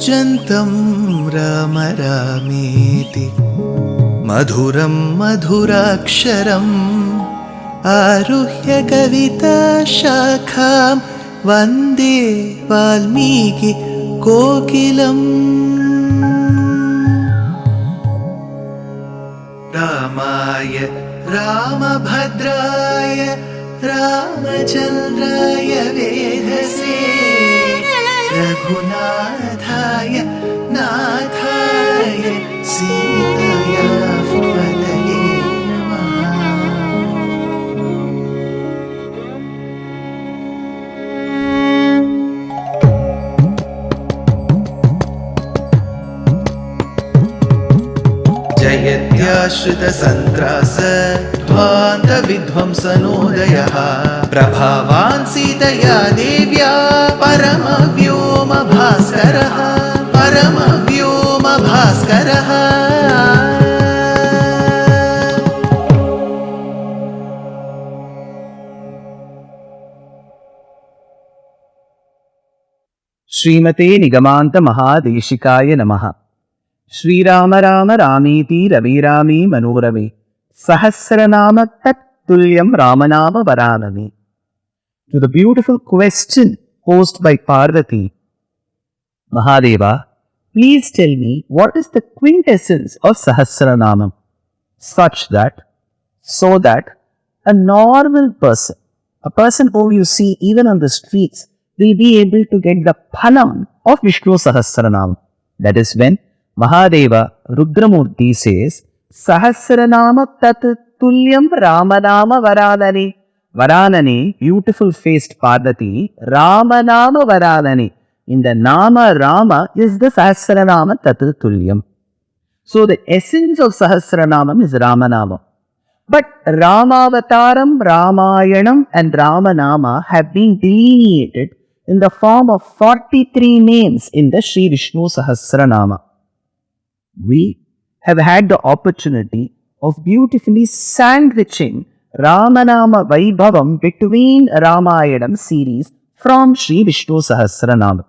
कूजन्तं राम रामेति मधुरं मधुराक्षरम् आरुह्य कविताशाखां वन्दे वाल्मीकि कोकिलम्। रामाय रामभद्राय रामचन्द्राय वेधसे रघुनाथाय नाथाय सीताया पतये नमः। जयत्याश्रितसन्त्रास ध्वान्तविध्वंसनोदयः प्रभावान् सीतया देव्या परमव्योमभास्करः परमव्योमभास्करः। श्रीमते निगमान्त महादेशिकाय नमः। श्रीराम राम रामेति रमे रामे मनोरमे सहस्रनाम तत्तुल्यं रामनाम वरानने. To the beautiful question posed by Parvati, Mahadeva, please tell me what is the quintessence of Sahasranamam, so that a normal person, a person whom you see even on the streets, will be able to get the phalam of Vishnu Sahasranam. That is when Mahadeva Rudramurti says, Sahasranama tat tulyam Rama Nama varanane. Varanane, beautiful faced Parvati, Rama Nama varanane. In the Nama Rama is the Sahasranama tat tulyam. So the essence of Sahasranamam is Rama Nama. But Ramavataram, Ramayanam and Rama Nama have been delineated in the form of 43 names in the Sri Vishnu Sahasranama. We have had the opportunity of beautifully sandwiching Ramanama Vaibhavam between Ramayanam series from Sri Vishnu Sahasranama.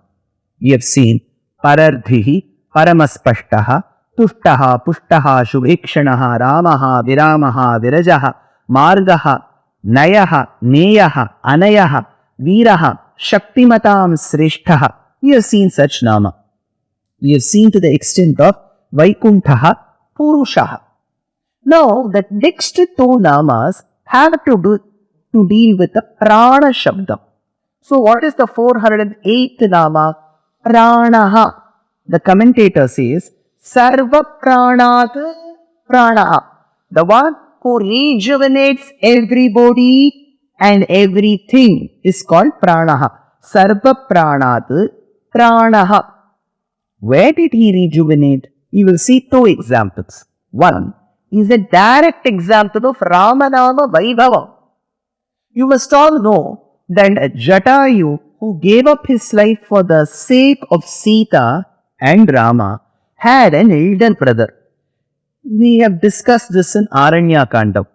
We have seen Parardhihi, Paramaspashtaha, Tushtaha, Pushtaha, Shubhekshanaha, Ramaha, Viramaha, Virajaha, Margaha, Nayaha, Neyaha, Anayaha, Viraha, Shaktimatam Srishtaha. We have seen such nama. We have seen to the extent of Vaikunthaha, Purushaha. Now, the next two namas have to deal with the prana shabdam. So, what is the 408th nama? Pranaha. The commentator says, Sarva pranat pranaha. The one who rejuvenates everybody and everything is called pranaha. Sarva pranat pranaha. Where did he rejuvenate? We will see two examples. One is a direct example of Ramanama Vaibhava. You must all know that Jatayu, who gave up his life for the sake of Sita and Rama, had an elder brother. We have discussed this in Yuddha Kandam.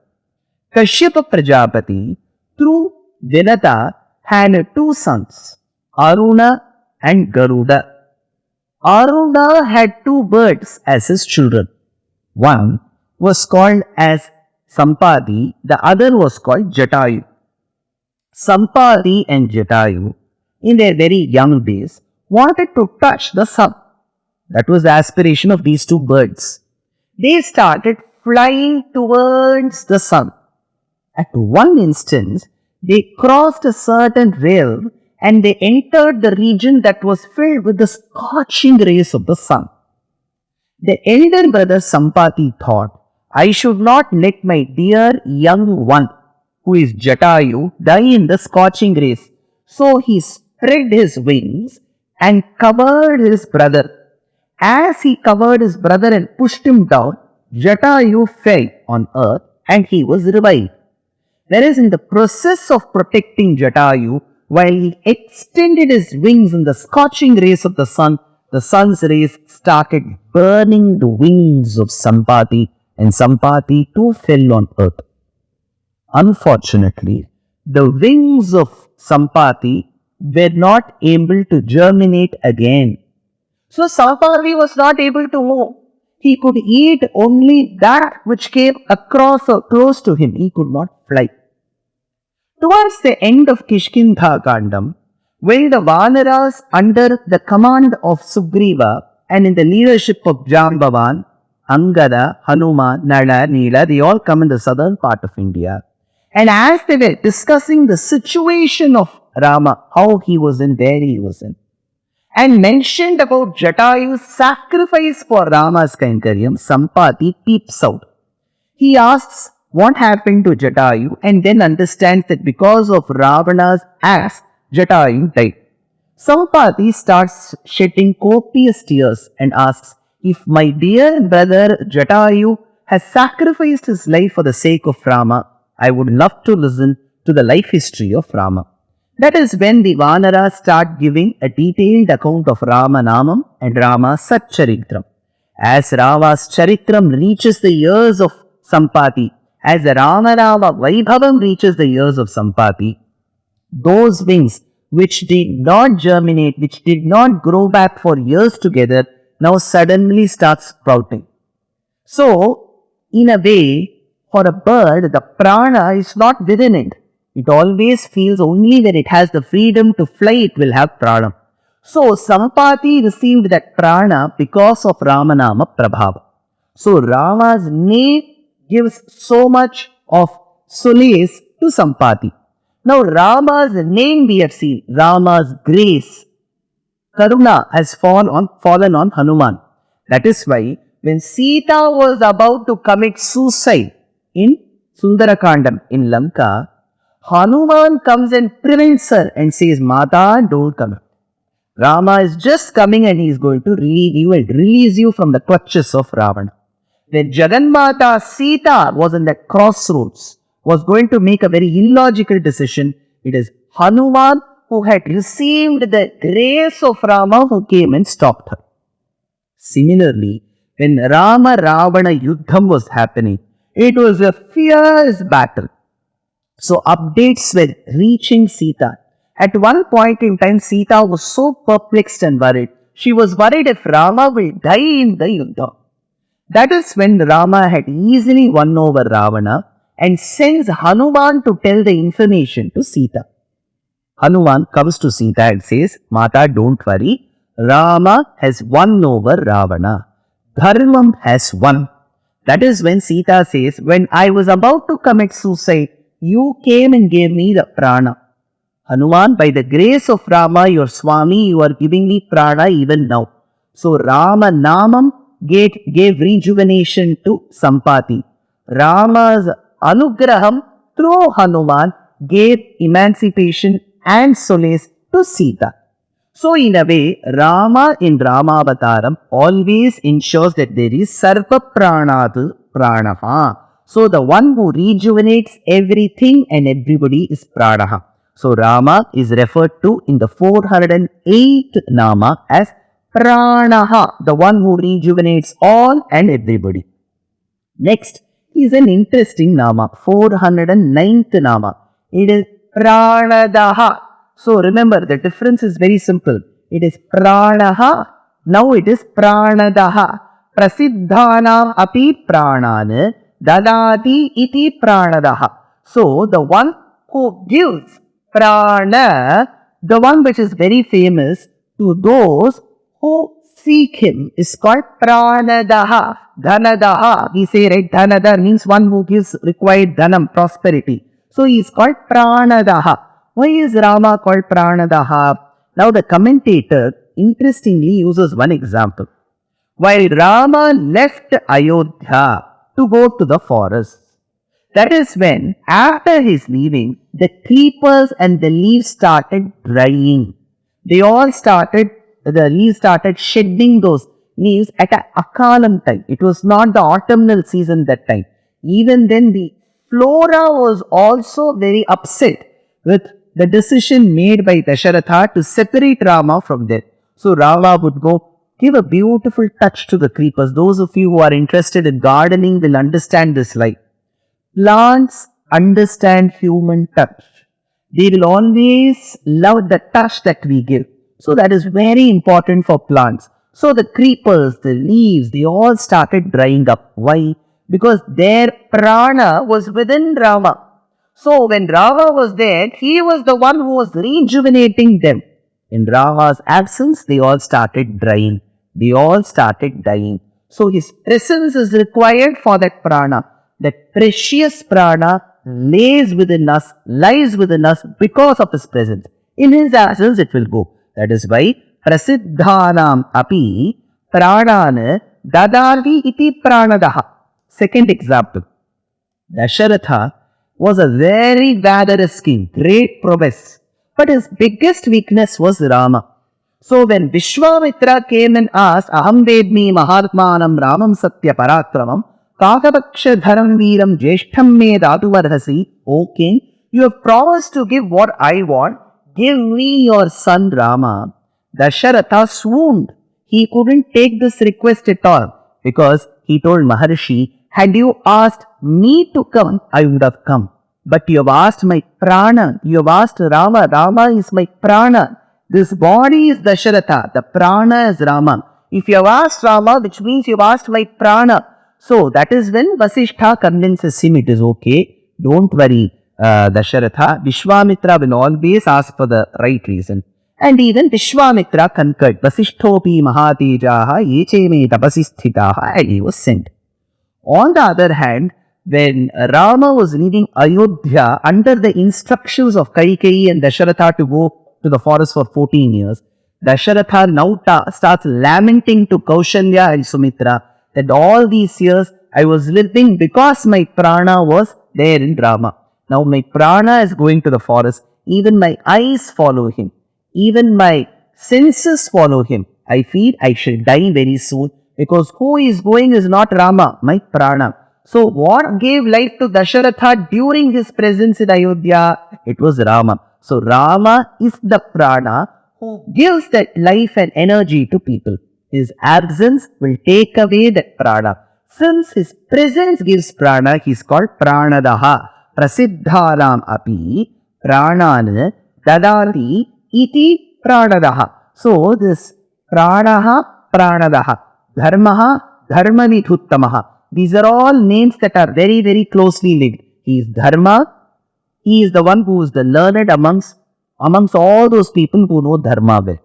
Kashyapa Prajapati, through Vinata, had two sons, Aruna and Garuda. Aruna had two birds as his children. One was called as Sampadi, the other was called Jatayu. Sampadi and Jatayu, in their very young days, wanted to touch the sun. That was the aspiration of these two birds. They started flying towards the sun. At one instance, they crossed a certain realm and they entered the region that was filled with the scorching rays of the sun. The elder brother Sampati thought, I should not let my dear young one, who is Jatayu, die in the scorching rays. So he spread his wings and covered his brother. As he covered his brother and pushed him down, Jatayu fell on earth and he was revived. Whereas in the process of protecting Jatayu, while he extended his wings in the scorching rays of the sun's rays started burning the wings of Sampati, and Sampati too fell on earth. Unfortunately, the wings of Sampati were not able to germinate again. So Sampati was not able to move. He could eat only that which came across or close to him. He could not fly. Towards the end of Yuddha Kandam, when the Vanaras under the command of Sugriva and in the leadership of Jambavan, Angada, Hanuman, Nala, Nila, they all come in the southern part of India. And as they were discussing the situation of Rama, how he was in, where he was in, and mentioned about Jatayu's sacrifice for Rama's Kankaryam, Sampati peeps out. He asks what happened to Jatayu and then understands that because of Ravana's axe, Jatayu died. Sampati starts shedding copious tears and asks, if my dear brother Jatayu has sacrificed his life for the sake of Rama, I would love to listen to the life history of Rama. That is when the Vanaras start giving a detailed account of Rama Nama and Rama's Satcharitram. As Rama's Charitram reaches the ears of Sampati, as the Rama Nama Vaibhavam reaches the ears of Sampati, those wings which did not germinate, which did not grow back for years together, now suddenly start sprouting. So, in a way, for a bird, the prana is not within it. It always feels only when it has the freedom to fly, it will have prana. So, Sampati received that prana because of Ramanama Prabhava. So, Rama's name gives so much of solace to Sampati. Now, Rama's name we have seen, Rama's grace, Karuna has fallen on Hanuman. That is why when Sita was about to commit suicide in Yuddha Kandam in Lanka, Hanuman comes and prevents her and says, Mata, don't come. Rama is just coming and he is going to relieve you and release you from the clutches of Ravana. When Jagannatha Sita was in that crossroads, was going to make a very illogical decision, it is Hanuman who had received the grace of Rama who came and stopped her. Similarly, when Rama Ravana Yuddham was happening, it was a fierce battle. So updates were reaching Sita. At one point in time, Sita was so perplexed and worried. She was worried if Rama will die in the Yuddha. That is when Rama had easily won over Ravana and sends Hanuman to tell the information to Sita. Hanuman comes to Sita and says, Mata, don't worry. Rama has won over Ravana. Dharmam has won. That is when Sita says, when I was about to commit suicide, you came and gave me the prana. Hanuman, by the grace of Rama, your Swami, you are giving me prana even now. So Rama Namam gave rejuvenation to Sampati. Rama's Anugraham through Hanuman gave emancipation and solace to Sita. So in a way, Rama in Ramavataram always ensures that there is Sarva Pranadu Pranaha. So the one who rejuvenates everything and everybody is Pranaha. So Rama is referred to in the 408th Nama as Pranaha, the one who rejuvenates all and everybody. Next is an interesting Nama, 409th Nama. It is Pranadaha. So remember, the difference is very simple. It is Pranaha, now it is Pranadaha. Prasiddhanam api pranana dadati iti pranadaha. So the one who gives prana, the one which is very famous to those who seek him, is called pranadaha. Dhanadaha, we say, right, dhanada means one who gives required dhanam, prosperity. So he is called pranadaha. Why is Rama called pranadaha? Now the commentator interestingly uses one example. While Rama left Ayodhya to go to the forest, that is when, after his leaving, the creepers and the leaves started drying. The leaves started shedding those leaves at a akalam time. It was not the autumnal season that time. Even then, the flora was also very upset with the decision made by Dasharatha to separate Rama from them. So Rama would go give a beautiful touch to the creepers. Those of you who are interested in gardening will understand this line. Plants understand human touch. They will always love the touch that we give. So that is very important for plants. So the creepers, the leaves, they all started drying up. Why? Because their prana was within Rama. So when Rama was there, he was the one who was rejuvenating them. In Rama's absence, they all started drying. They all started dying. So his presence is required for that prana. That precious prana lies within us because of his presence. In his absence, it will go. That is why prasiddhanam api pranana dadati iti pranadaha. Second example. Dasharatha was a very valorous king, great prowess. But his biggest weakness was Rama. So when Vishwamitra came and asked, Aham vedmi mahatmanam ramam satya parakramam, Kakapaksha dharam veeram jeshtham me datuvarhasi, O king, you have promised to give what I want, give me your son Rama. Dasharatha swooned. He couldn't take this request at all because he told Maharshi, had you asked me to come, I would have come. But you have asked my prana, you have asked Rama, Rama is my prana. This body is Dasharatha, the prana is Rama. If you have asked Rama, which means you have asked my prana. So that is when Vasishtha convinces him it is okay. Don't worry, Dasharatha. Vishwamitra will always ask for the right reason. And even Vishwamitra concurred. Vasishthopi mahatejaha yeche me tapasisthitaha, and he was sent. On the other hand, when Rama was leaving Ayodhya under the instructions of Kaikeyi and Dasharatha to go to the forest for 14 years, Dasharatha now starts lamenting to Kaushalya and Sumitra that all these years I was living because my prana was there in Rama. Now my prana is going to the forest. Even my eyes follow him. Even my senses follow him. I feel I shall die very soon because who is going is not Rama, my prana. So what gave life to Dasharatha during his presence in Ayodhya? It was Rama. So Rama is the prana who gives that life and energy to people. His absence will take away that prana. Since his presence gives prana, he is called pranadaha. Prasiddhanam api pranana dadati iti pranadaha. So this pranaha, pranadaha, dharmaha, dharmavidhuttamaha. These are all names that are very, very closely linked. He is dharma. He is the one who is the learned amongst all those people who know dharma well.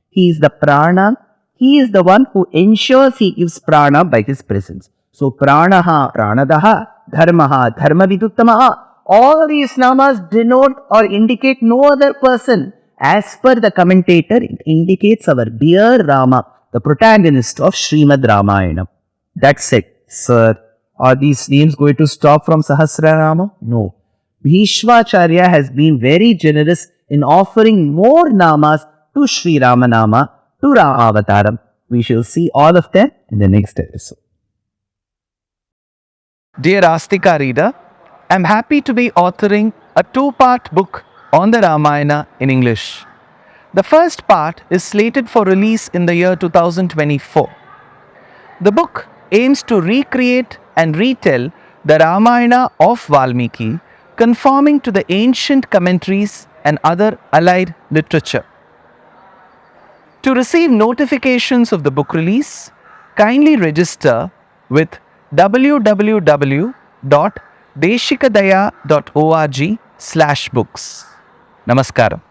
He is the prana. He is the one who ensures he gives prana by his presence. So pranaha, pranadaha, dharmaha, dharmaviduttamaha. All these namas denote or indicate no other person. As per the commentator, it indicates our dear Rama, the protagonist of Srimad Ramayana. That's it. Sir, are these names going to stop from Sahasranama? No. Bhishmacharya has been very generous in offering more namas to Sri Rama Nama, to Rama Avataram. We shall see all of them in the next episode. Dear Astika reader, I am happy to be authoring a 2-part book on the Ramayana in English. The first part is slated for release in the year 2024. The book aims to recreate and retell the Ramayana of Valmiki, conforming to the ancient commentaries and other allied literature. To receive notifications of the book release, kindly register with www.deshikadaya.org/books. Namaskaram.